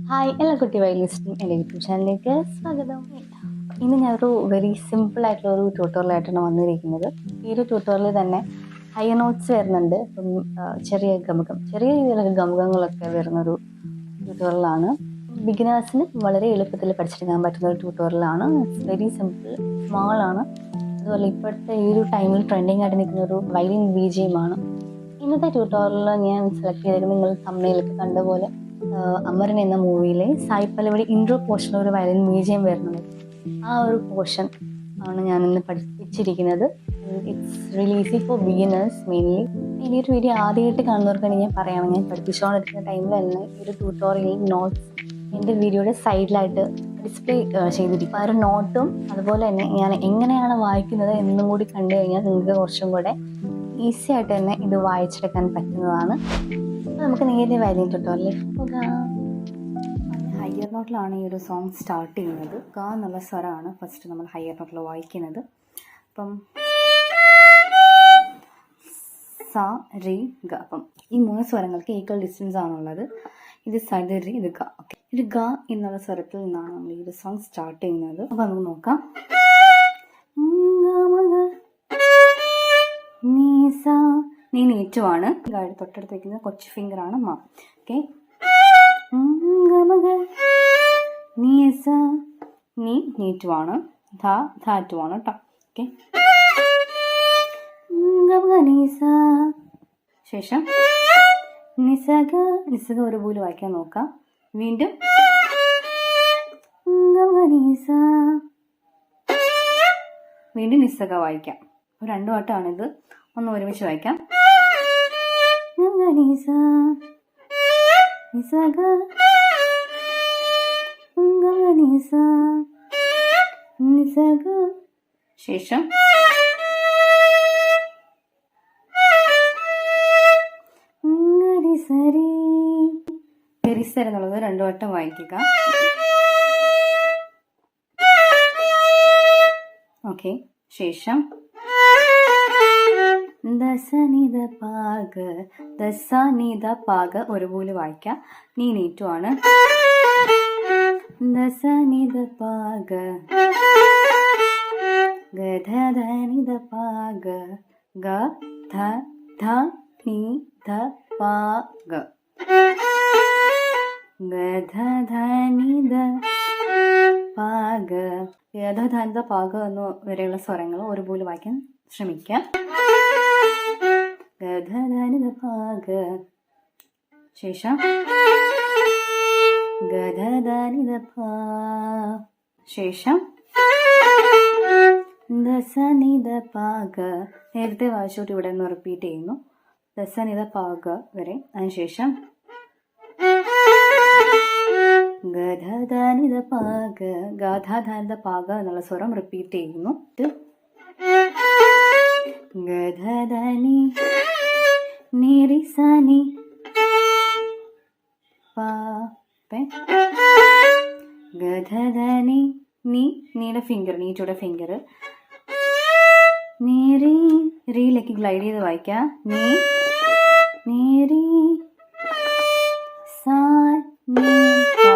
Hi എല്ലാ കുട്ടി വയലിനിസ്റ്റും എൻ്റെ യൂട്യൂബ് ചാനലിലേക്ക് സ്വാഗതം. ഇന്ന് ഞാനൊരു വെരി സിമ്പിൾ ആയിട്ടുള്ള ഒരു ട്യൂട്ടോറിയലായിട്ടാണ് വന്നിരിക്കുന്നത്. ഈ ഒരു ട്യൂട്ടോറിയൽ തന്നെ ഹയർ നോട്ട്സ് വരുന്നുണ്ട്. ഇപ്പം ചെറിയ രീതിയിലുള്ള ഗമകങ്ങളൊക്കെ വരുന്നൊരു ട്യൂട്ടോറിയലാണ്. ബിഗിനേഴ്സിന് വളരെ എളുപ്പത്തിൽ പഠിച്ചെടുക്കാൻ പറ്റുന്ന ഒരു ട്യൂട്ടോറിയലാണ്. ഇറ്റ്സ് വെരി സിമ്പിൾ, സ്മാൾ ആണ്. അതുപോലെ ഇപ്പോഴത്തെ ഈ ഒരു ടൈമിൽ ട്രെൻഡിങ് ആയിട്ട് നിൽക്കുന്ന ഒരു വയലിൻ ബിജിഎമാണ്. ഇന്നത്തെ ട്യൂട്ടോറിയൽ ഞാൻ സെലക്ട് ചെയ്തേക്കുന്നത് നിങ്ങൾ തമ്മിലൊക്കെ കണ്ട പോലെ അമരൻ എന്ന മൂവിയിലെ സായി പല്ലവിയുടെ ഇൻട്രോ പോർഷൻ ഒരു വയലിൻ മ്യൂസിയം വരുന്നത്. ആ ഒരു പോർഷൻ ആണ് ഞാനിന്ന് പഠിപ്പിച്ചിരിക്കുന്നത്. It's really easy for beginners mainly. ഇനി ഒരു വീഡിയോ ആദ്യമായിട്ട് കാണുന്നവർക്കാണ് ഞാൻ പറയാം, ഞാൻ പഠിപ്പിച്ചുകൊണ്ടിരിക്കുന്ന ടൈമിൽ തന്നെ ഒരു ട്യൂട്ടോറിയൽ നോട്ട്സ് എൻ്റെ വീഡിയോയുടെ സൈഡിലായിട്ട് ഡിസ്പ്ലേ ചെയ്തിരിക്കും. ആ ഒരു നോട്ടും അതുപോലെ തന്നെ ഞാൻ എങ്ങനെയാണ് വായിക്കുന്നത് എന്നും കൂടി കണ്ടു കഴിഞ്ഞാൽ നിങ്ങൾക്ക് കുറച്ചും കൂടെ ഈസി ആയിട്ട് തന്നെ ഇത് വായിച്ചെടുക്കാൻ പറ്റുന്നതാണ്. നമുക്ക് നേരെ വയലിൻ ട്യൂട്ടോറിയലിലേക്ക് പോകാം. ഹയർ നോട്ടിലാണ് ഈ ഒരു സോങ് സ്റ്റാർട്ട് ചെയ്യുന്നത്. ഗ എന്നുള്ള സ്വരമാണ് ഫസ്റ്റ് നമ്മൾ ഹയർ നോട്ടിൽ വായിക്കുന്നത്. അപ്പം സ റി ഗ. അപ്പം ഈ 3 സ്വരങ്ങൾക്ക് ഈക്വൽ ഡിസ്റ്റൻസ് ആണുള്ളത്. ഇത് സ, ഇത് റി, ഇത് ഗ. ഓക്കെ, ഇത് ഗ എന്നുള്ള സ്വരത്തിൽ നിന്നാണ് നമ്മൾ ഈ ഒരു സോങ് സ്റ്റാർട്ട് ചെയ്യുന്നത്. അപ്പം നമുക്ക് നോക്കാം. നീ നീറ്റുമാണ്. തൊട്ടടുത്ത് വയ്ക്കുന്നത് കൊച്ചു ഫിംഗർ ആണ് മാ. ഓക്കെ, നീ നീറ്റുമാണ്. ധാറ്റുമാണ് കേട്ടോ. ഓക്കെ, ശേഷം നിസക. നിസക ഒരു പോലെ വായിക്കാൻ നോക്കാം. വീണ്ടും വീണ്ടും നിസക വായിക്കാം. 2 വട്ടമാണിത്. ഒന്ന് ഒരുമിച്ച് വായിക്കാം. ശേഷം പെരിസർ എന്നുള്ളത് 2 വട്ടം വായിക്കുക. ഓക്കെ, ശേഷം ദസനിത പാക ഒരുപോലെ വായിക്കാം. നീ നീറ്റുമാണ്. ദസനിത പാക ഗധനിത പാക ഗ ധ ധ നീ ധ പാക ഗധനിത പാക. ഗധനിത പാക എന്ന് വരെയുള്ള സ്വരങ്ങൾ ഒരുപോലെ വായിക്കാൻ ശ്രമിക്കാം. ഗധനിത പാക. ശേഷം ഗധനിത പാ. ശേഷം ദസനിത പാക. നേരത്തെ വായിച്ചോട്ട് ഇവിടെ നിന്ന് റിപ്പീറ്റ് ചെയ്യുന്നു. ദസനിത പാക വരെ. അതിനുശേഷം ഗധനിത പാക. ഗധനിത പാക എന്നുള്ള സ്വരം റിപ്പീറ്റ് ചെയ്യുന്നു. ഗധനി നിരിസനി പാ. ഗധനി നീയുടെ ഫിംഗർ, നീറ്റയുടെ ഫിംഗർ നീരി റീയിലേക്ക് ഗ്ലൈഡ് ചെയ്ത് വായിക്കാം. നീരി സാ.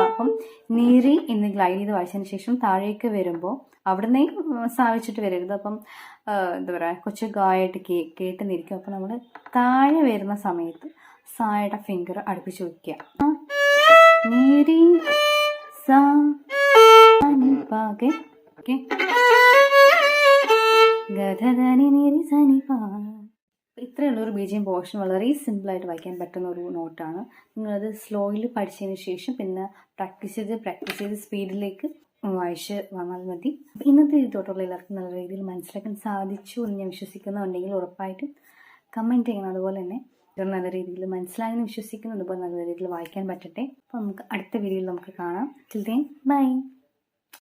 അപ്പം നീരി എന്ന് ഗ്ലൈഡ് ചെയ്ത് വായിച്ചതിന് ശേഷം താഴേക്ക് വരുമ്പോൾ അവിടുന്ന് സാധിച്ചിട്ട് വരരുത്. അപ്പം എന്താ പറയുക, കൊച്ചു ഗായിട്ട് കേട്ട് നിൽക്കും. അപ്പം നമ്മൾ താഴെ വരുന്ന സമയത്ത് സായുടെ ഫിംഗർ അടുപ്പിച്ച് വയ്ക്കുക. നീരി സാ. ഓക്കെ, ഗധനി നീരി സനി പാ. ഇത്രയുള്ളൊരു ബിജിഎം പോർഷൻ വളരെ സിമ്പിളായിട്ട് വായിക്കാൻ പറ്റുന്ന ഒരു നോട്ടാണ്. നിങ്ങളത് സ്ലോയിൽ പഠിച്ചതിന് ശേഷം പിന്നെ പ്രാക്ടീസ് ചെയ്ത് സ്പീഡിലേക്ക് വായിച്ച് വന്നാൽ മതി. അപ്പം ഇന്നത്തെ ട്യൂട്ടോറിയൽ എല്ലാവർക്കും നല്ല രീതിയിൽ മനസ്സിലാക്കാൻ സാധിച്ചു എന്ന് ഞാൻ വിശ്വസിക്കുന്നുണ്ടെങ്കിൽ ഉറപ്പായിട്ടും കമൻറ്റ് ചെയ്യണം. അതുപോലെ തന്നെ ഇത് നല്ല രീതിയിൽ മനസ്സിലായെന്ന് വിശ്വസിക്കുന്നു. അതുപോലെ നല്ല രീതിയിൽ വായിക്കാൻ പറ്റട്ടെ. അപ്പോൾ നമുക്ക് അടുത്ത വീഡിയോയിൽ നമുക്ക് കാണാം. Till then bye.